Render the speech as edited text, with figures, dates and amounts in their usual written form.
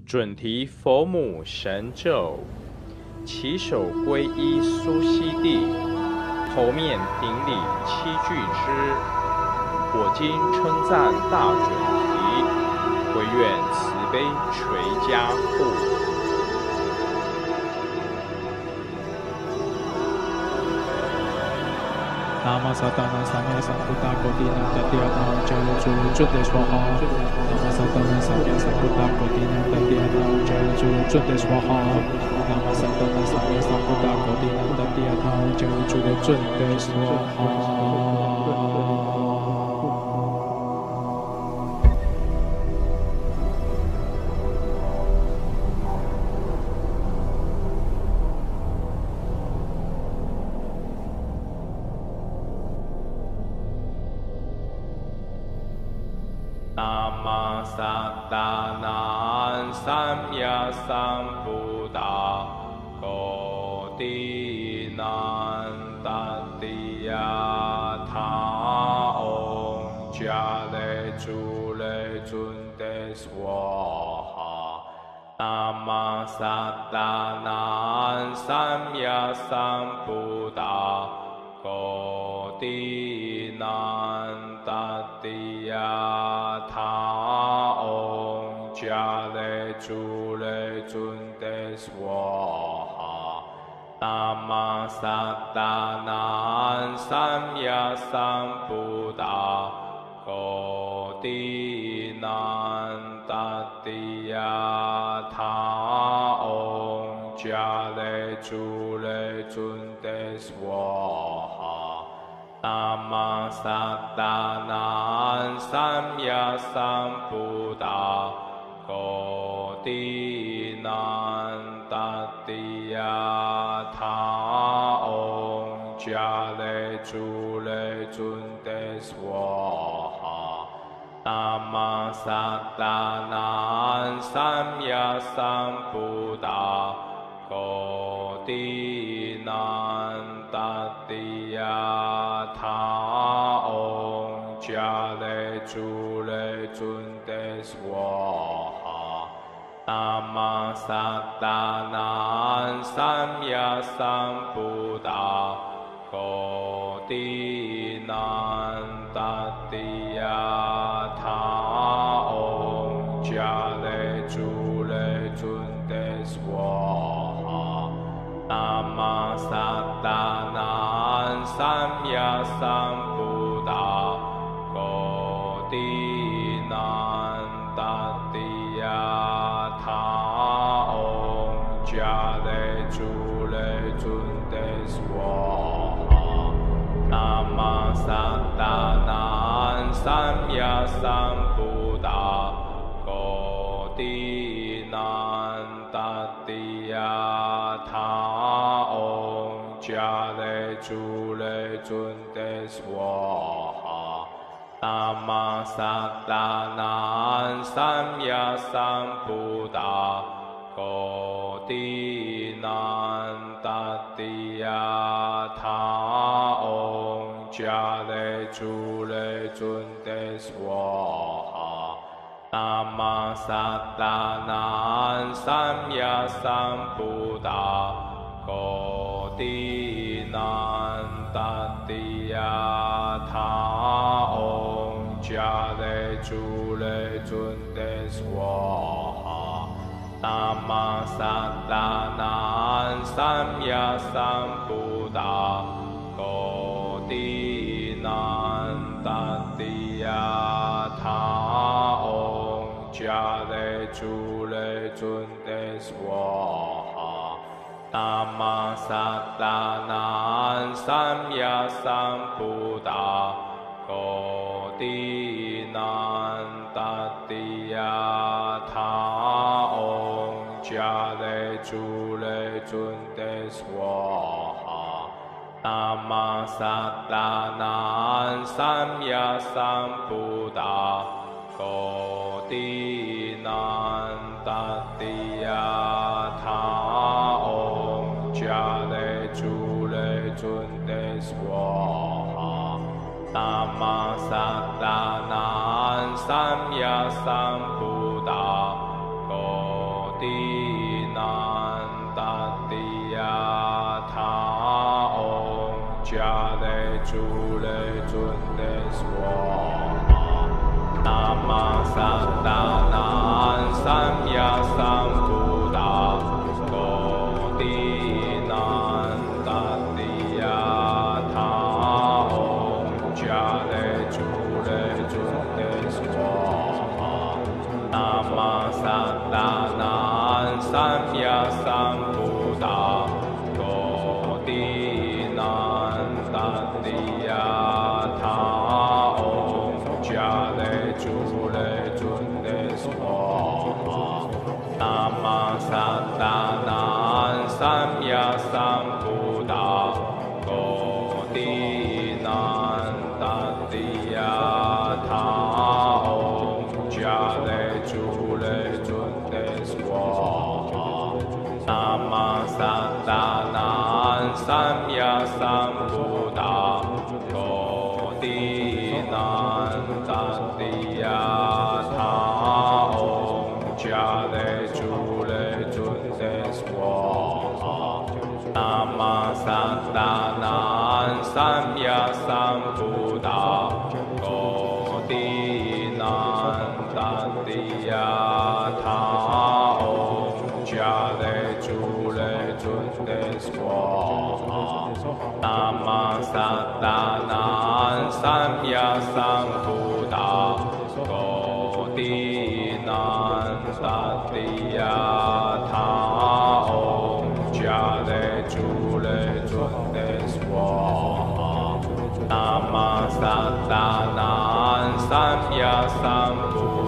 准提佛母神咒，起手皈依苏悉地，头面顶礼七具之。我今称赞大准提，唯愿慈悲垂加护。南无萨达那萨弥萨布达果地那达地阿那迦卢朱尊德娑哈。南无萨达那萨弥萨布达果地那达地阿那迦卢朱尊德娑哈。南无萨达那萨弥萨布达果地那达地阿那迦卢朱尊德娑哈。那么萨达那萨弥萨布达果地那达地阿他唵迦雷主雷尊德娑哈。那么萨达那萨弥萨布达果地那达地阿他唵迦雷主雷尊德娑哈。那么萨达那萨弥萨布达果地那达地阿他唵迦雷主雷尊德娑哈。那么萨达那萨弥萨布达果地那达地阿他唵迦雷主雷尊德娑哈。那么萨达那萨弥萨布达果地那达地阿他唵迦雷主雷尊德娑哈。那么萨达那萨弥萨布达果地那达地阿他唵迦雷主雷尊德娑哈。那么萨达那萨弥萨布达果地那达地阿他唵迦雷主雷尊德娑哈。那么萨达那萨弥萨布达果地那达地阿他唵迦雷主雷尊德娑哈。那么萨达那萨弥萨布达果地那达地阿他唵迦雷主雷尊德娑哈。那么萨达那萨弥萨布达果地那达地阿他唵迦雷主雷尊德娑哈。那么萨达那萨弥萨布达果地那达地阿他唵迦雷主雷尊德娑哈。那么萨达那萨弥萨布达果地那达地阿他唵迦雷主雷尊德娑哈。那么萨达那萨弥萨布达果地那达地阿他唵迦雷主雷尊德娑哈。那么萨达那萨弥萨布达果地南达地呀他唵迦雷主雷尊德娑那玛萨达南三藐三菩达多地南达地呀他唵迦雷主雷尊德娑那玛萨达南三藐三菩达多地南达地呀他唵迦雷主雷尊德娑那玛萨达南三藐三菩达多地南达地呀他唵迦雷主雷尊德娑那玛萨达南三藐三菩达多地南达地呀他唵迦雷主雷尊德娑那玛萨达南三藐三菩达多地南达地呀他唵迦雷主雷尊德娑那玛萨达南三藐三菩达多地南达地呀他唵迦雷主雷尊德娑那玛萨达南三藐三菩